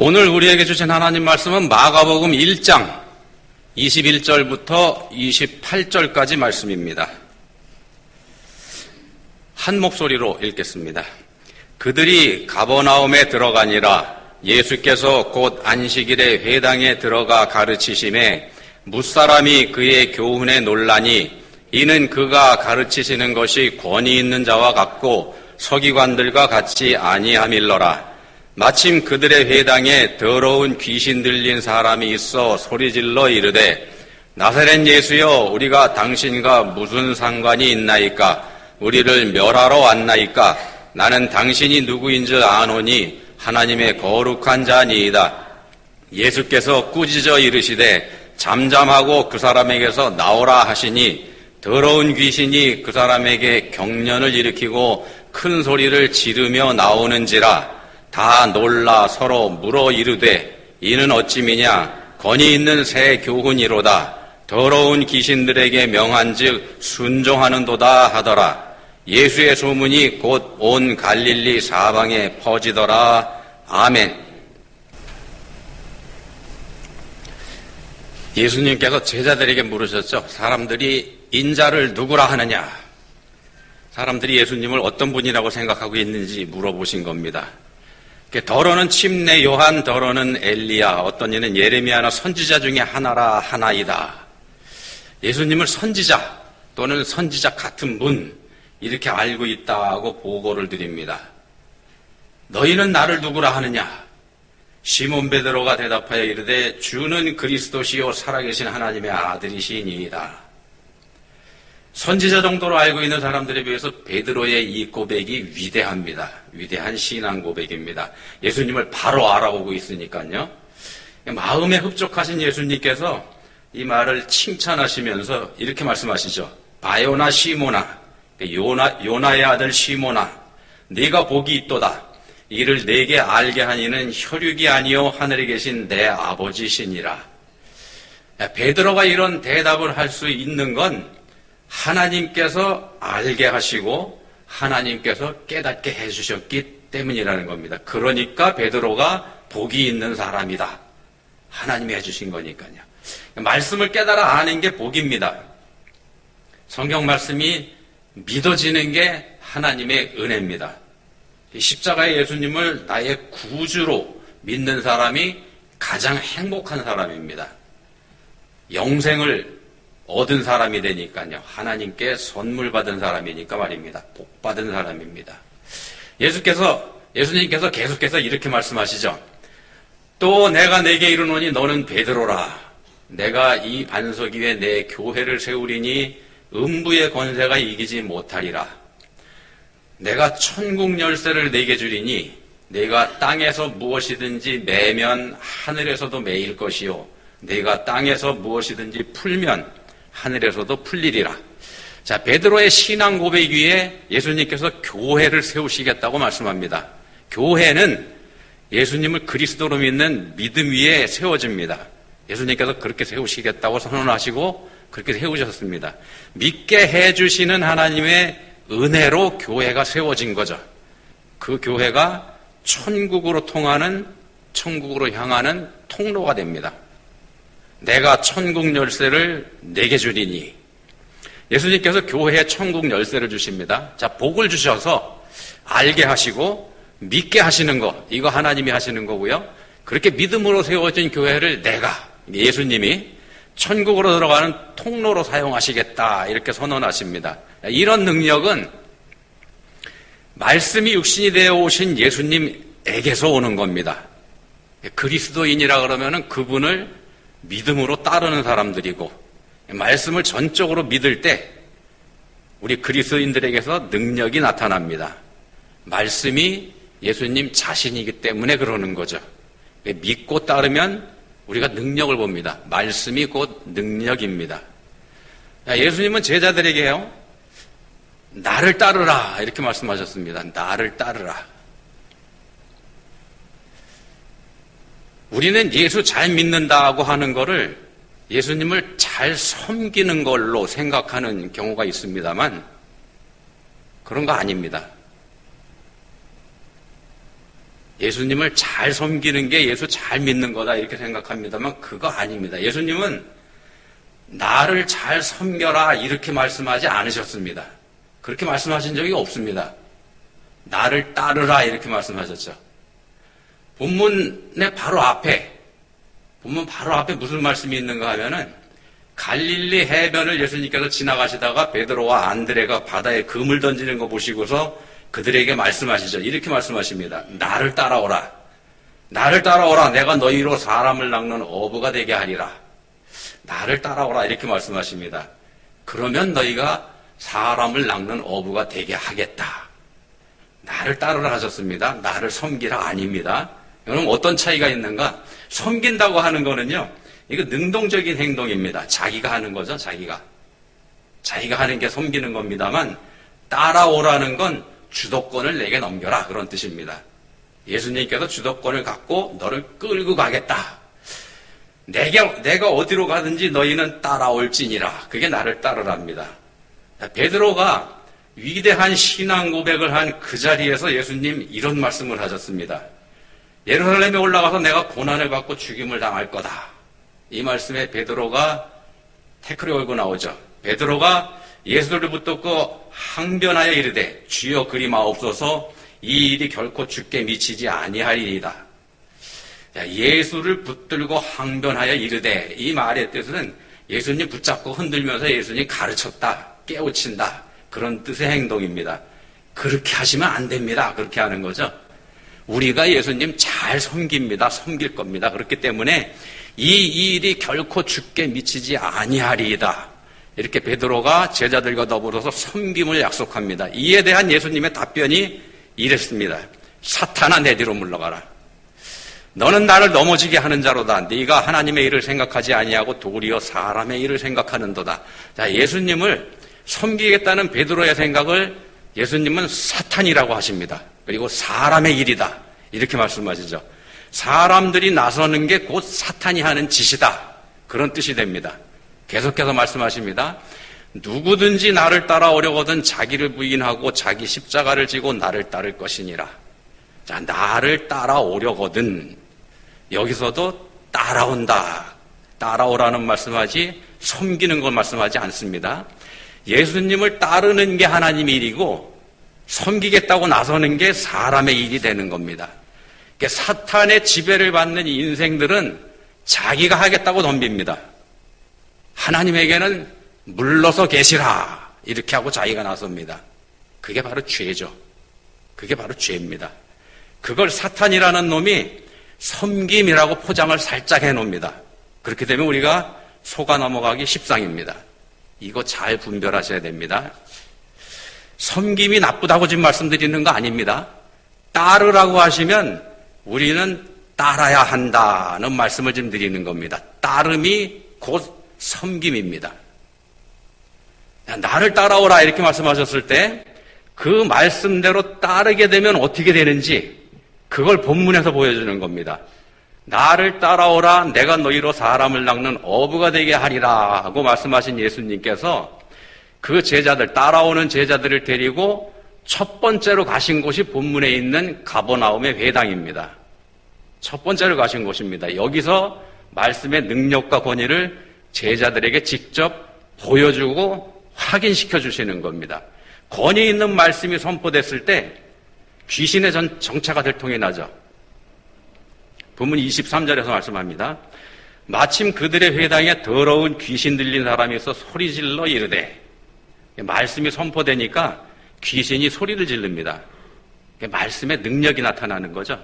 오늘 우리에게 주신 하나님 말씀은 마가복음 1장 21절부터 28절까지 말씀입니다. 한 목소리로 읽겠습니다. 그들이 가버나움에 들어가니라. 예수께서 곧 안식일에 회당에 들어가 가르치심에 뭇사람이 그의 교훈에 놀라니 이는 그가 가르치시는 것이 권위 있는 자와 같고 서기관들과 같지 아니함일러라. 마침 그들의 회당에 더러운 귀신 들린 사람이 있어 소리질러 이르되 나사렛 예수여, 우리가 당신과 무슨 상관이 있나이까? 우리를 멸하러 왔나이까? 나는 당신이 누구인 줄 아노니 하나님의 거룩한 자니이다. 예수께서 꾸짖어 이르시되 잠잠하고 그 사람에게서 나오라 하시니 더러운 귀신이 그 사람에게 경련을 일으키고 큰 소리를 지르며 나오는지라. 다 놀라 서로 물어 이르되 이는 어찌미냐? 권위 있는 새 교훈이로다. 더러운 귀신들에게 명한즉 순종하는도다 하더라. 예수의 소문이 곧 온 갈릴리 사방에 퍼지더라. 아멘. 예수님께서 제자들에게 물으셨죠. 사람들이 인자를 누구라 하느냐? 사람들이 예수님을 어떤 분이라고 생각하고 있는지 물어보신 겁니다. 더러는 침례 요한, 더러는 엘리야, 어떤 이는 예레미야나 선지자 중에 하나이다. 예수님을 선지자 또는 선지자 같은 분, 이렇게 알고 있다고 보고를 드립니다. 너희는 나를 누구라 하느냐? 시몬 베드로가 대답하여 이르되 주는 그리스도시요 살아계신 하나님의 아들이시니이다. 선지자 정도로 알고 있는 사람들에 비해서 베드로의 이 고백이 위대합니다. 위대한 신앙 고백입니다. 예수님을 바로 알아보고 있으니까요. 마음에 흡족하신 예수님께서 이 말을 칭찬하시면서 이렇게 말씀하시죠. 바요나 시모나, 요나의 아들 시모나, 네가 복이 있도다. 이를 내게 알게 하니는 혈육이 아니요 하늘에 계신 내 아버지시니라. 베드로가 이런 대답을 할 수 있는 건 하나님께서 알게 하시고 하나님께서 깨닫게 해주셨기 때문이라는 겁니다. 그러니까 베드로가 복이 있는 사람이다. 하나님이 해주신 거니까요. 말씀을 깨달아 아는 게 복입니다. 성경 말씀이 믿어지는 게 하나님의 은혜입니다. 십자가의 예수님을 나의 구주로 믿는 사람이 가장 행복한 사람입니다. 영생을 얻은 사람이 되니까요. 하나님께 선물 받은 사람이니까 말입니다. 복 받은 사람입니다. 예수님께서 계속해서 이렇게 말씀하시죠. 또 내가 네게 이르노니 너는 베드로라. 내가 이 반석 위에 내 교회를 세우리니 음부의 권세가 이기지 못하리라. 내가 천국 열쇠를 네게 주리니 네가 땅에서 무엇이든지 매면 하늘에서도 매일 것이요 네가 땅에서 무엇이든지 풀면 하늘에서도 풀리리라. 자, 베드로의 신앙 고백 위에 예수님께서 교회를 세우시겠다고 말씀합니다. 교회는 예수님을 그리스도로 믿는 믿음 위에 세워집니다. 예수님께서 그렇게 세우시겠다고 선언하시고 그렇게 세우셨습니다. 믿게 해주시는 하나님의 은혜로 교회가 세워진 거죠. 그 교회가 천국으로 향하는 통로가 됩니다. 내가 천국 열쇠를 내게 주리니. 예수님께서 교회에 천국 열쇠를 주십니다. 자, 복을 주셔서 알게 하시고 믿게 하시는 거, 이거 하나님이 하시는 거고요. 그렇게 믿음으로 세워진 교회를 예수님이 천국으로 들어가는 통로로 사용하시겠다, 이렇게 선언하십니다. 이런 능력은 말씀이 육신이 되어 오신 예수님에게서 오는 겁니다. 그리스도인이라 그러면은 그분을 믿음으로 따르는 사람들이고, 말씀을 전적으로 믿을 때 우리 그리스도인들에게서 능력이 나타납니다. 말씀이 예수님 자신이기 때문에 그러는 거죠. 믿고 따르면 우리가 능력을 봅니다. 말씀이 곧 능력입니다. 예수님은 제자들에게요, 나를 따르라 이렇게 말씀하셨습니다. 나를 따르라. 우리는 예수 잘 믿는다고 하는 거를 예수님을 잘 섬기는 걸로 생각하는 경우가 있습니다만 그런 거 아닙니다. 예수님을 잘 섬기는 게 예수 잘 믿는 거다 이렇게 생각합니다만 그거 아닙니다. 예수님은 나를 잘 섬겨라 이렇게 말씀하지 않으셨습니다. 그렇게 말씀하신 적이 없습니다. 나를 따르라 이렇게 말씀하셨죠. 본문 바로 앞에 무슨 말씀이 있는가 하면은 갈릴리 해변을 예수님께서 지나가시다가 베드로와 안드레가 바다에 금을 던지는 거 보시고서 그들에게 말씀하시죠. 이렇게 말씀하십니다. 나를 따라오라. 나를 따라오라. 내가 너희로 사람을 낚는 어부가 되게 하리라. 나를 따라오라. 이렇게 말씀하십니다. 그러면 너희가 사람을 낚는 어부가 되게 하겠다. 나를 따르라 하셨습니다. 나를 섬기라 아닙니다. 그럼 어떤 차이가 있는가? 섬긴다고 하는 거는요, 이거 능동적인 행동입니다. 자기가 하는 거죠, 자기가 하는 게 섬기는 겁니다만, 따라오라는 건 주도권을 내게 넘겨라. 그런 뜻입니다. 예수님께서 주도권을 갖고 너를 끌고 가겠다. 내가 어디로 가든지 너희는 따라올지니라. 그게 나를 따르랍니다. 베드로가 위대한 신앙 고백을 한 그 자리에서 예수님 이런 말씀을 하셨습니다. 예루살렘에 올라가서 내가 고난을 받고 죽임을 당할 거다. 이 말씀에 베드로가 태클이 걸고 나오죠. 베드로가 예수를 붙들고 항변하여 이르되 주여 그리 마옵소서 이 일이 결코 주께 미치지 아니하리이다. 예수를 붙들고 항변하여 이르되 이 말의 뜻은 예수님 붙잡고 흔들면서 예수님 가르쳤다, 깨우친다. 그런 뜻의 행동입니다. 그렇게 하시면 안 됩니다. 그렇게 하는 거죠. 우리가 예수님 잘 섬깁니다. 섬길 겁니다. 그렇기 때문에 이 일이 결코 주께 미치지 아니하리이다. 이렇게 베드로가 제자들과 더불어서 섬김을 약속합니다. 이에 대한 예수님의 답변이 이랬습니다. 사탄아 내 뒤로 물러가라. 너는 나를 넘어지게 하는 자로다. 네가 하나님의 일을 생각하지 아니하고 도리어 사람의 일을 생각하는도다. 자, 예수님을 섬기겠다는 베드로의 생각을 예수님은 사탄이라고 하십니다. 그리고 사람의 일이다. 이렇게 말씀하시죠. 사람들이 나서는 게 곧 사탄이 하는 짓이다. 그런 뜻이 됩니다. 계속해서 말씀하십니다. 누구든지 나를 따라오려거든 자기를 부인하고 자기 십자가를 지고 나를 따를 것이니라. 자, 나를 따라오려거든. 여기서도 따라온다. 따라오라는 말씀하지 섬기는 걸 말씀하지 않습니다. 예수님을 따르는 게 하나님의 일이고 섬기겠다고 나서는 게 사람의 일이 되는 겁니다. 그러니까 사탄의 지배를 받는 인생들은 자기가 하겠다고 덤빕니다. 하나님에게는 물러서 계시라 이렇게 하고 자기가 나섭니다. 그게 바로 죄죠. 그게 바로 죄입니다. 그걸 사탄이라는 놈이 섬김이라고 포장을 살짝 해놓습니다. 그렇게 되면 우리가 속아 넘어가기 십상입니다. 이거 잘 분별하셔야 됩니다. 섬김이 나쁘다고 지금 말씀드리는 거 아닙니다. 따르라고 하시면 우리는 따라야 한다는 말씀을 지금 드리는 겁니다. 따름이 곧 섬김입니다. 나를 따라오라 이렇게 말씀하셨을 때 그 말씀대로 따르게 되면 어떻게 되는지 그걸 본문에서 보여주는 겁니다. 나를 따라오라 내가 너희로 사람을 낚는 어부가 되게 하리라 하고 말씀하신 예수님께서 그 제자들 따라오는 제자들을 데리고 첫 번째로 가신 곳이 본문에 있는 가버나움의 회당입니다. 첫 번째로 가신 곳입니다. 여기서 말씀의 능력과 권위를 제자들에게 직접 보여주고 확인시켜 주시는 겁니다. 권위 있는 말씀이 선포됐을 때 귀신의 정체가 들통이 나죠. 본문 23절에서 말씀합니다. 마침 그들의 회당에 더러운 귀신 들린 사람이 있어 소리질러 이르되, 말씀이 선포되니까 귀신이 소리를 지릅니다. 말씀의 능력이 나타나는 거죠.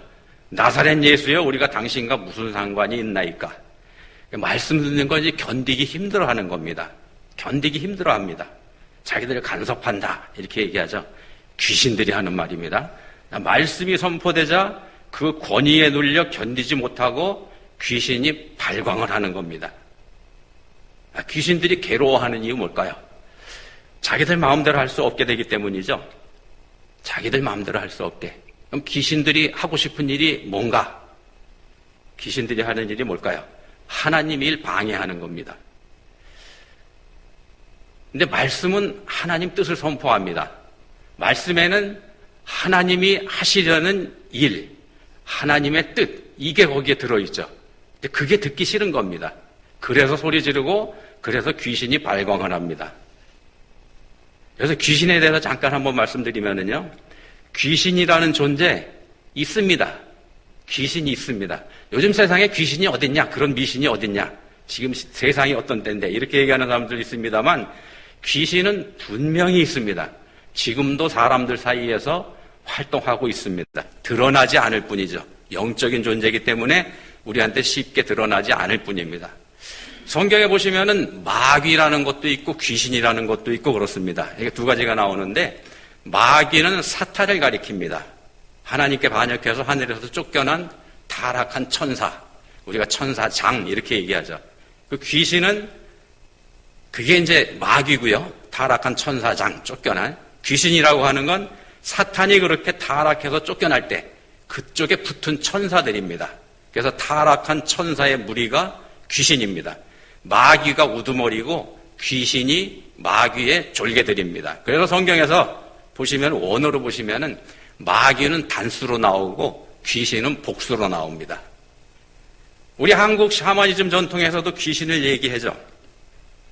나사렛 예수여 우리가 당신과 무슨 상관이 있나이까. 말씀 듣는 건 이제 견디기 힘들어하는 겁니다. 견디기 힘들어합니다. 자기들을 간섭한다 이렇게 얘기하죠. 귀신들이 하는 말입니다. 말씀이 선포되자 그 권위에 눌려 견디지 못하고 귀신이 발광을 하는 겁니다. 귀신들이 괴로워하는 이유 뭘까요? 자기들 마음대로 할 수 없게 되기 때문이죠. 자기들 마음대로 할 수 없게. 그럼 귀신들이 하고 싶은 일이 뭔가? 귀신들이 하는 일이 뭘까요? 하나님 일 방해하는 겁니다. 근데 말씀은 하나님 뜻을 선포합니다. 말씀에는 하나님이 하시려는 일, 하나님의 뜻, 이게 거기에 들어있죠. 근데 그게 듣기 싫은 겁니다. 그래서 소리 지르고, 그래서 귀신이 발광을 합니다. 그래서 귀신에 대해서 잠깐 한번 말씀드리면은요, 귀신이라는 존재 있습니다. 귀신이 있습니다. 요즘 세상에 귀신이 어딨냐? 그런 미신이 어딨냐? 지금 세상이 어떤 때인데? 이렇게 얘기하는 사람들 있습니다만, 귀신은 분명히 있습니다. 지금도 사람들 사이에서 활동하고 있습니다. 드러나지 않을 뿐이죠. 영적인 존재이기 때문에 우리한테 쉽게 드러나지 않을 뿐입니다. 성경에 보시면은 마귀라는 것도 있고 귀신이라는 것도 있고 그렇습니다. 이게 두 가지가 나오는데, 마귀는 사탄을 가리킵니다. 하나님께 반역해서 하늘에서 쫓겨난 타락한 천사, 우리가 천사장 이렇게 얘기하죠. 그 귀신은 그게 이제 마귀고요. 타락한 천사장, 쫓겨난. 귀신이라고 하는 건 사탄이 그렇게 타락해서 쫓겨날 때 그쪽에 붙은 천사들입니다. 그래서 타락한 천사의 무리가 귀신입니다. 마귀가 우두머리고 귀신이 마귀의 졸개들입니다. 그래서 성경에서 보시면, 원어로 보시면은 마귀는 단수로 나오고 귀신은 복수로 나옵니다. 우리 한국 샤머니즘 전통에서도 귀신을 얘기하죠.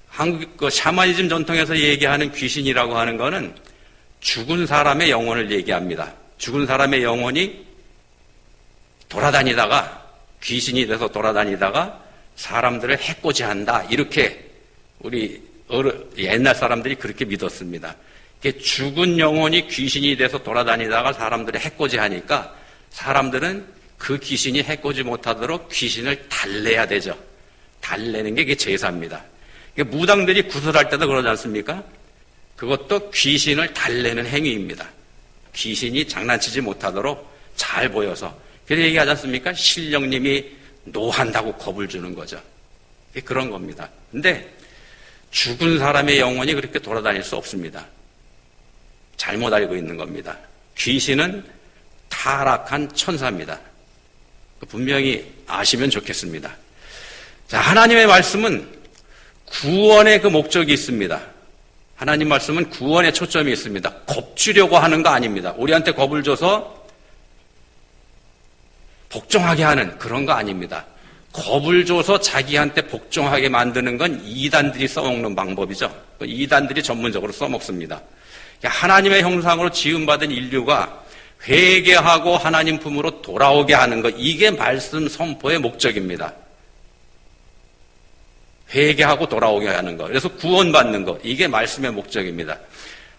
한국 그 샤머니즘 전통에서 얘기하는 귀신이라고 하는 거는 죽은 사람의 영혼을 얘기합니다. 죽은 사람의 영혼이 돌아다니다가, 귀신이 돼서 돌아다니다가 사람들을 해코지한다. 이렇게 우리 옛날 사람들이 그렇게 믿었습니다. 죽은 영혼이 귀신이 돼서 돌아다니다가 사람들을 해코지하니까 사람들은 그 귀신이 해코지 못하도록 귀신을 달래야 되죠. 달래는 게 이게 제사입니다. 무당들이 구슬할 때도 그러지 않습니까? 그것도 귀신을 달래는 행위입니다. 귀신이 장난치지 못하도록 잘 보여서. 그래서 얘기하지 않습니까? 신령님이 노한다고 겁을 주는 거죠. 그런 겁니다. 근데 죽은 사람의 영혼이 그렇게 돌아다닐 수 없습니다. 잘못 알고 있는 겁니다. 귀신은 타락한 천사입니다. 분명히 아시면 좋겠습니다. 자, 하나님의 말씀은 구원의 그 목적이 있습니다. 하나님 말씀은 구원의 초점이 있습니다. 겁주려고 하는 거 아닙니다. 우리한테 겁을 줘서 복종하게 하는 그런 거 아닙니다. 겁을 줘서 자기한테 복종하게 만드는 건 이단들이 써먹는 방법이죠. 이단들이 전문적으로 써먹습니다. 하나님의 형상으로 지음받은 인류가 회개하고 하나님 품으로 돌아오게 하는 것, 이게 말씀 선포의 목적입니다. 회개하고 돌아오게 하는 것, 그래서 구원받는 것, 이게 말씀의 목적입니다.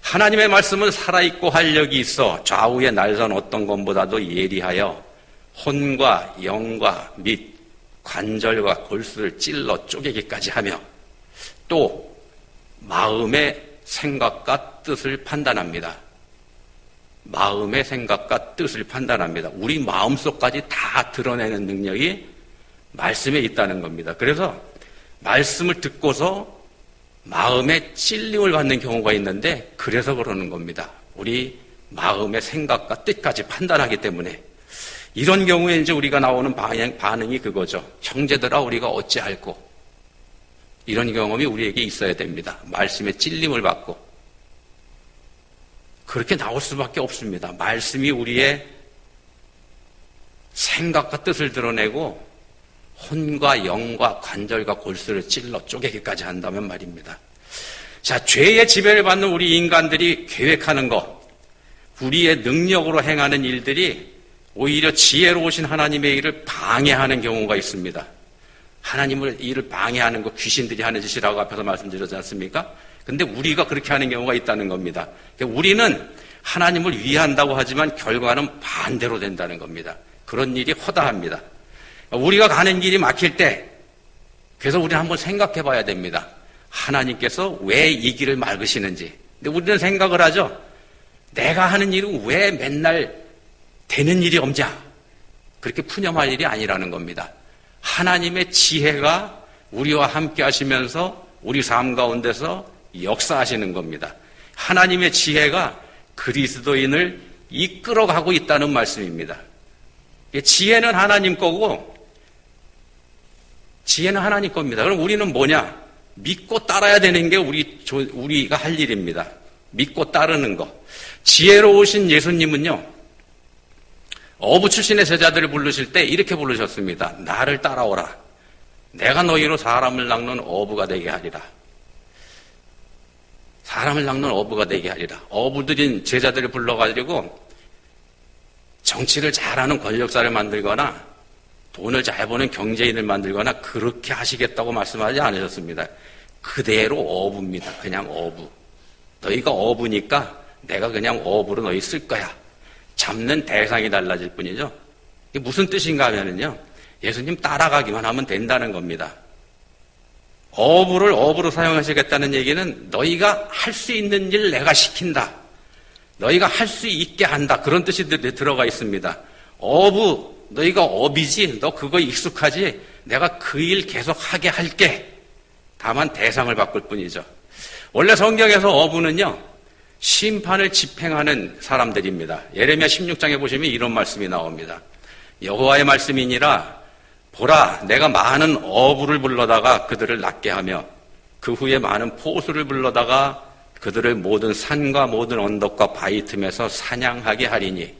하나님의 말씀은 살아있고 활력이 있어 좌우의 날선 어떤 것보다도 예리하여 혼과 영과 및 관절과 골수를 찔러 쪼개기까지 하며 또 마음의 생각과 뜻을 판단합니다. 마음의 생각과 뜻을 판단합니다. 우리 마음속까지 다 드러내는 능력이 말씀에 있다는 겁니다. 그래서 말씀을 듣고서 마음에 찔림을 받는 경우가 있는데, 그래서 그러는 겁니다. 우리 마음의 생각과 뜻까지 판단하기 때문에. 이런 경우에 이제 우리가 나오는 반응이 그거죠. 형제들아, 우리가 어찌할꼬. 이런 경험이 우리에게 있어야 됩니다. 말씀에 찔림을 받고. 그렇게 나올 수밖에 없습니다. 말씀이 우리의 생각과 뜻을 드러내고 혼과 영과 관절과 골수를 찔러 쪼개기까지 한다면 말입니다. 자, 죄의 지배를 받는 우리 인간들이 계획하는 것, 우리의 능력으로 행하는 일들이 오히려 지혜로우신 하나님의 일을 방해하는 경우가 있습니다. 하나님의 일을 방해하는 거 귀신들이 하는 짓이라고 앞에서 말씀드렸지 않습니까? 근데 우리가 그렇게 하는 경우가 있다는 겁니다. 우리는 하나님을 위한다고 하지만 결과는 반대로 된다는 겁니다. 그런 일이 허다합니다. 우리가 가는 길이 막힐 때, 그래서 우리는 한번 생각해 봐야 됩니다. 하나님께서 왜 이 길을 막으시는지. 근데 우리는 생각을 하죠. 내가 하는 일은 왜 맨날 되는 일이 없냐. 그렇게 푸념할 일이 아니라는 겁니다. 하나님의 지혜가 우리와 함께 하시면서 우리 삶 가운데서 역사하시는 겁니다. 하나님의 지혜가 그리스도인을 이끌어가고 있다는 말씀입니다. 지혜는 하나님 거고, 지혜는 하나님 겁니다. 그럼 우리는 뭐냐? 믿고 따라야 되는 게 우리가 할 일입니다. 믿고 따르는 거. 지혜로우신 예수님은요, 어부 출신의 제자들을 부르실 때 이렇게 부르셨습니다. 나를 따라오라. 내가 너희로 사람을 낚는 어부가 되게 하리라. 사람을 낚는 어부가 되게 하리라. 어부들인 제자들을 불러가지고 정치를 잘하는 권력자를 만들거나 돈을 잘 버는 경제인을 만들거나 그렇게 하시겠다고 말씀하지 않으셨습니다. 그대로 어부입니다. 그냥 어부. 너희가 어부니까 내가 그냥 어부로 너희 쓸 거야. 잡는 대상이 달라질 뿐이죠. 이게 무슨 뜻인가 하면요. 예수님 따라가기만 하면 된다는 겁니다. 어부를 어부로 사용하시겠다는 얘기는 너희가 할 수 있는 일 내가 시킨다. 너희가 할 수 있게 한다. 그런 뜻이 들어가 있습니다. 어부, 너희가 어비지? 너 그거 익숙하지? 내가 그 일 계속 하게 할게. 다만 대상을 바꿀 뿐이죠. 원래 성경에서 어부는요. 심판을 집행하는 사람들입니다. 예레미야 16장에 보시면 이런 말씀이 나옵니다. 여호와의 말씀이니라 보라 내가 많은 어부를 불러다가 그들을 낫게 하며 그 후에 많은 포수를 불러다가 그들을 모든 산과 모든 언덕과 바위 틈에서 사냥하게 하리니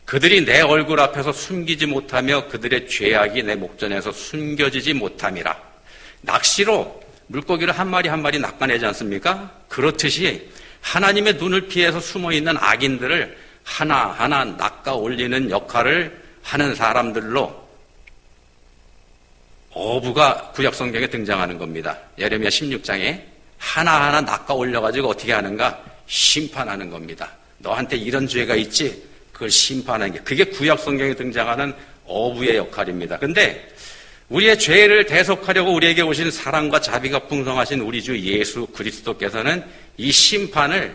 그들이 내 얼굴 앞에서 숨기지 못하며 그들의 죄악이 내 목전에서 숨겨지지 못함이라. 낚시로 물고기를 한 마리 한 마리 낚아내지 않습니까? 그렇듯이 하나님의 눈을 피해서 숨어있는 악인들을 하나하나 낚아 올리는 역할을 하는 사람들로 어부가 구약 성경에 등장하는 겁니다. 예레미야 16장에 하나하나 낚아 올려가지고 어떻게 하는가? 심판하는 겁니다. 너한테 이런 죄가 있지? 그걸 심판하는 게 그게 구약 성경에 등장하는 어부의 역할입니다. 근데 우리의 죄를 대속하려고 우리에게 오신 사랑과 자비가 풍성하신 우리 주 예수 그리스도께서는 이 심판을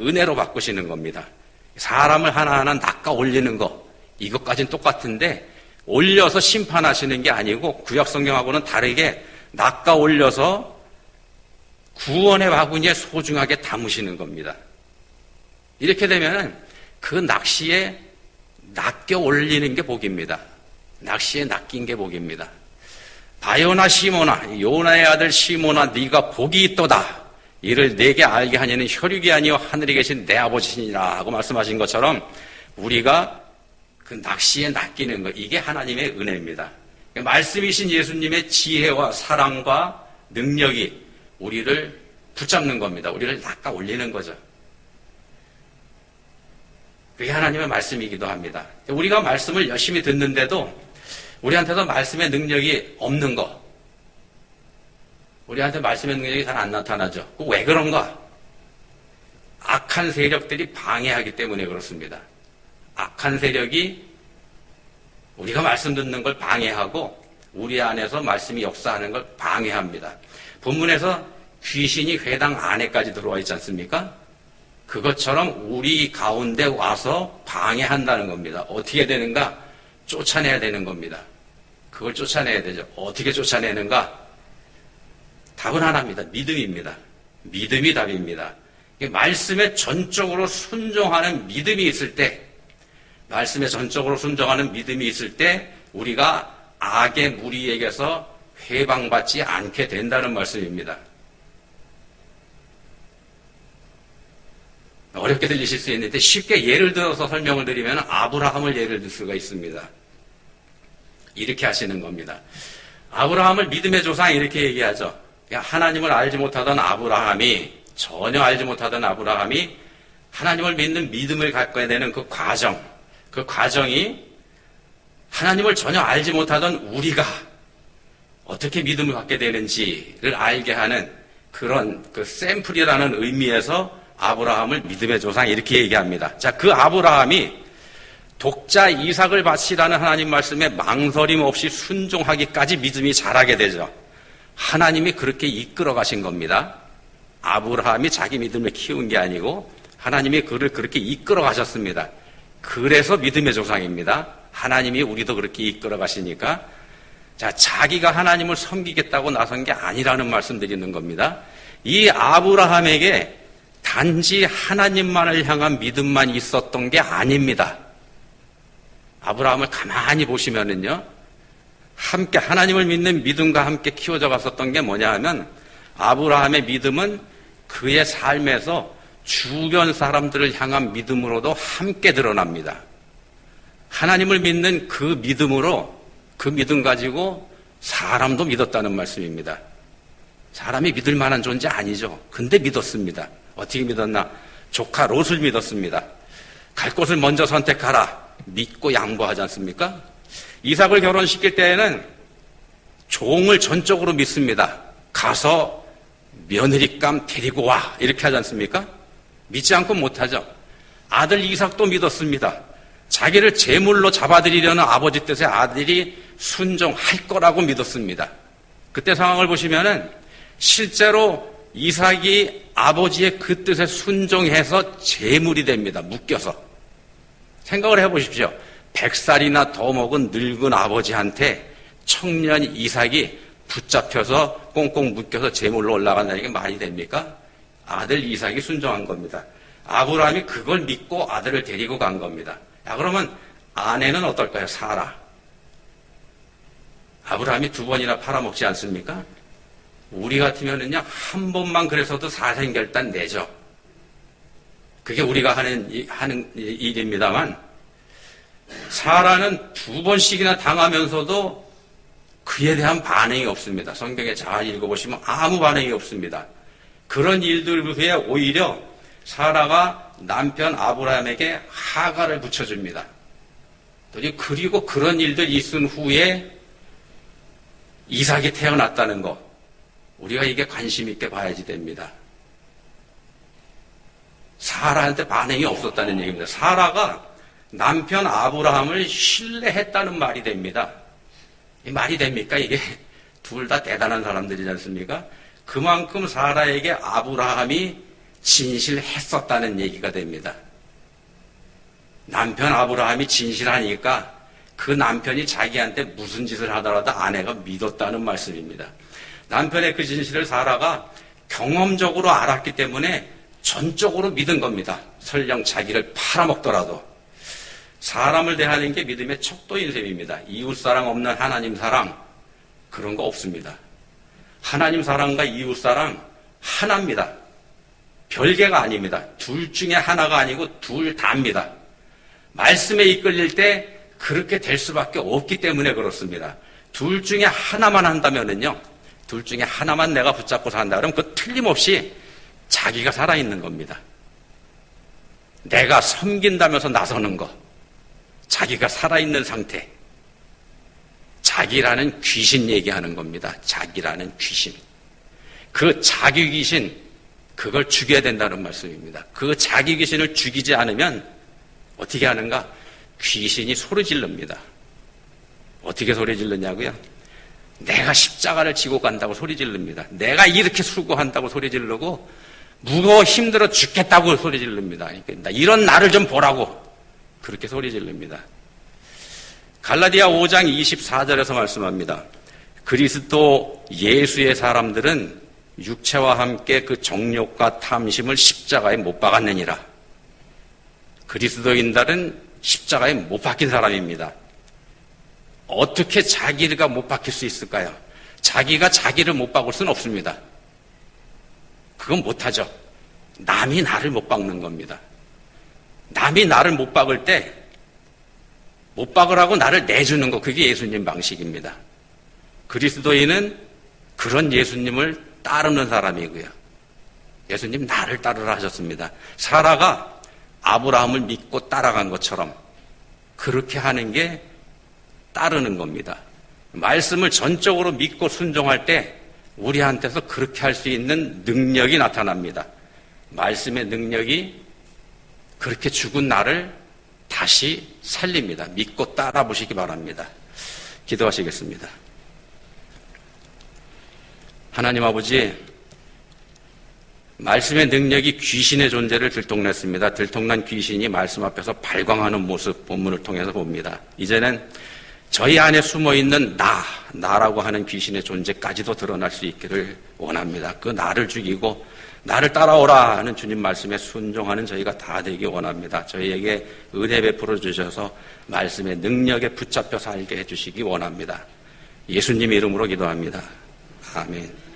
은혜로 바꾸시는 겁니다. 사람을 하나하나 낚아 올리는 거 이것까지는 똑같은데 올려서 심판하시는 게 아니고 구약 성경하고는 다르게 낚아 올려서 구원의 바구니에 소중하게 담으시는 겁니다. 이렇게 되면 그 낚시에 낚여 올리는 게 복입니다. 낚시에 낚인 게 복입니다. 바요나 시모나 요나의 아들 시모나 네가 복이 있도다. 이를 내게 알게 하냐는 혈육이 아니요 하늘에 계신 내 아버지시니라 하고 말씀하신 것처럼 우리가 그 낚시에 낚이는 것 이게 하나님의 은혜입니다. 말씀이신 예수님의 지혜와 사랑과 능력이 우리를 붙잡는 겁니다. 우리를 낚아 올리는 거죠. 그게 하나님의 말씀이기도 합니다. 우리가 말씀을 열심히 듣는데도 우리한테도 말씀의 능력이 없는 거. 우리한테 말씀의 능력이 잘 안 나타나죠. 왜 그런가? 악한 세력들이 방해하기 때문에 그렇습니다. 악한 세력이 우리가 말씀 듣는 걸 방해하고 우리 안에서 말씀이 역사하는 걸 방해합니다. 본문에서 귀신이 회당 안에까지 들어와 있지 않습니까? 그것처럼 우리 가운데 와서 방해한다는 겁니다. 어떻게 되는가? 쫓아내야 되는 겁니다. 그걸 쫓아내야 되죠. 어떻게 쫓아내는가? 답은 하나입니다. 믿음입니다. 믿음이 답입니다. 말씀에 전적으로 순종하는 믿음이 있을 때, 말씀에 전적으로 순종하는 믿음이 있을 때 우리가 악의 무리에게서 해방받지 않게 된다는 말씀입니다. 어렵게 들리실 수 있는데 쉽게 예를 들어서 설명을 드리면 아브라함을 예를 들 수가 있습니다. 이렇게 하시는 겁니다. 아브라함을 믿음의 조상 이렇게 얘기하죠. 하나님을 알지 못하던 아브라함이 전혀 알지 못하던 아브라함이 하나님을 믿는 믿음을 갖게 되는 그 과정이 하나님을 전혀 알지 못하던 우리가 어떻게 믿음을 갖게 되는지를 알게 하는 그런 그 샘플이라는 의미에서 아브라함을 믿음의 조상 이렇게 얘기합니다. 자, 그 아브라함이 독자 이삭을 바치라는 하나님 말씀에 망설임 없이 순종하기까지 믿음이 자라게 되죠. 하나님이 그렇게 이끌어 가신 겁니다. 아브라함이 자기 믿음을 키운 게 아니고 하나님이 그를 그렇게 이끌어 가셨습니다. 그래서 믿음의 조상입니다. 하나님이 우리도 그렇게 이끌어 가시니까 자, 자기가 하나님을 섬기겠다고 나선 게 아니라는 말씀 드리는 겁니다. 이 아브라함에게 단지 하나님만을 향한 믿음만 있었던 게 아닙니다. 아브라함을 가만히 보시면은요, 함께 하나님을 믿는 믿음과 함께 키워져 갔었던 게 뭐냐 하면 아브라함의 믿음은 그의 삶에서 주변 사람들을 향한 믿음으로도 함께 드러납니다. 하나님을 믿는 그 믿음으로, 그 믿음 가지고 사람도 믿었다는 말씀입니다. 사람이 믿을 만한 존재 아니죠. 근데 믿었습니다. 어떻게 믿었나? 조카 롯을 믿었습니다. 갈 곳을 먼저 선택하라. 믿고 양보하지 않습니까? 이삭을 결혼시킬 때에는 종을 전적으로 믿습니다. 가서 며느리감 데리고 와. 이렇게 하지 않습니까? 믿지 않고 못하죠. 아들 이삭도 믿었습니다. 자기를 제물로 잡아들이려는 아버지 뜻에 아들이 순종할 거라고 믿었습니다. 그때 상황을 보시면은 실제로 이삭이 아버지의 그 뜻에 순종해서 제물이 됩니다. 묶여서. 생각을 해보십시오. 100살이나 더 먹은 늙은 아버지한테 청년 이삭이 붙잡혀서 꽁꽁 묶여서 제물로 올라간다는 게 말이 됩니까? 아들 이삭이 순종한 겁니다. 아브라함이 그걸 믿고 아들을 데리고 간 겁니다. 야, 그러면 아내는 어떨까요? 사라. 아브라함이 2번이나 팔아먹지 않습니까? 우리 같으면은요, 한 번만 그래서도 사생결단 내죠. 그게 우리가 하는 일입니다만, 사라는 2번씩이나 당하면서도 그에 대한 반응이 없습니다. 성경에 잘 읽어보시면 아무 반응이 없습니다. 그런 일들 후에 오히려 사라가 남편 아브라함에게 하가를 붙여줍니다. 그리고 그런 일들이 있은 후에 이삭이 태어났다는 거, 우리가 이게 관심 있게 봐야지 됩니다. 사라한테 반응이 없었다는 얘기입니다. 사라가 남편 아브라함을 신뢰했다는 말이 됩니다. 이 말이 됩니까? 이게 둘 다 대단한 사람들이지 않습니까? 그만큼 사라에게 아브라함이 진실했었다는 얘기가 됩니다. 남편 아브라함이 진실하니까 그 남편이 자기한테 무슨 짓을 하더라도 아내가 믿었다는 말씀입니다. 남편의 그 진실을 사라가 경험적으로 알았기 때문에 전적으로 믿은 겁니다. 설령 자기를 팔아먹더라도. 사람을 대하는 게 믿음의 척도인 셈입니다. 이웃사랑 없는 하나님 사랑, 그런 거 없습니다. 하나님 사랑과 이웃사랑 하나입니다. 별개가 아닙니다. 둘 중에 하나가 아니고 둘 다입니다. 말씀에 이끌릴 때 그렇게 될 수밖에 없기 때문에 그렇습니다. 둘 중에 하나만 한다면은요, 둘 중에 하나만 내가 붙잡고 산다 그러면 그 틀림없이 자기가 살아있는 겁니다. 내가 섬긴다면서 나서는 거, 자기가 살아있는 상태, 자기라는 귀신 얘기하는 겁니다. 자기라는 귀신. 그 자기 귀신, 그걸 죽여야 된다는 말씀입니다. 그 자기 귀신을 죽이지 않으면 어떻게 하는가? 귀신이 소리 지릅니다. 어떻게 소리 지르냐고요? 내가 십자가를 지고 간다고 소리 지릅니다. 내가 이렇게 수고한다고 소리 지르고 무거워 힘들어 죽겠다고 소리 지릅니다. 이런 나를 좀 보라고 그렇게 소리 지릅니다. 갈라디아 5장 24절에서 말씀합니다. 그리스도 예수의 사람들은 육체와 함께 그 정욕과 탐심을 십자가에 못 박았느니라. 그리스도인들은 십자가에 못 박힌 사람입니다. 어떻게 자기가 못 박힐 수 있을까요? 자기가 자기를 못 박을 수는 없습니다. 그건 못하죠. 남이 나를 못 박는 겁니다. 남이 나를 못 박을 때 못 박으라고 나를 내주는 거, 그게 예수님 방식입니다. 그리스도인은 그런 예수님을 따르는 사람이고요. 예수님 나를 따르라 하셨습니다. 사라가 아브라함을 믿고 따라간 것처럼 그렇게 하는 게 따르는 겁니다. 말씀을 전적으로 믿고 순종할 때 우리한테서 그렇게 할 수 있는 능력이 나타납니다. 말씀의 능력이 그렇게 죽은 나를 다시 살립니다. 믿고 따라 보시기 바랍니다. 기도하시겠습니다. 하나님 아버지, 말씀의 능력이 귀신의 존재를 들통냈습니다. 들통난 귀신이 말씀 앞에서 발광하는 모습 본문을 통해서 봅니다. 이제는 저희 안에 숨어있는 나라고 하는 귀신의 존재까지도 드러날 수 있기를 원합니다. 그 나를 죽이고 나를 따라오라 하는 주님 말씀에 순종하는 저희가 다 되기 원합니다. 저희에게 은혜 베풀어 주셔서 말씀의 능력에 붙잡혀 살게 해주시기 원합니다. 예수님 이름으로 기도합니다. 아멘.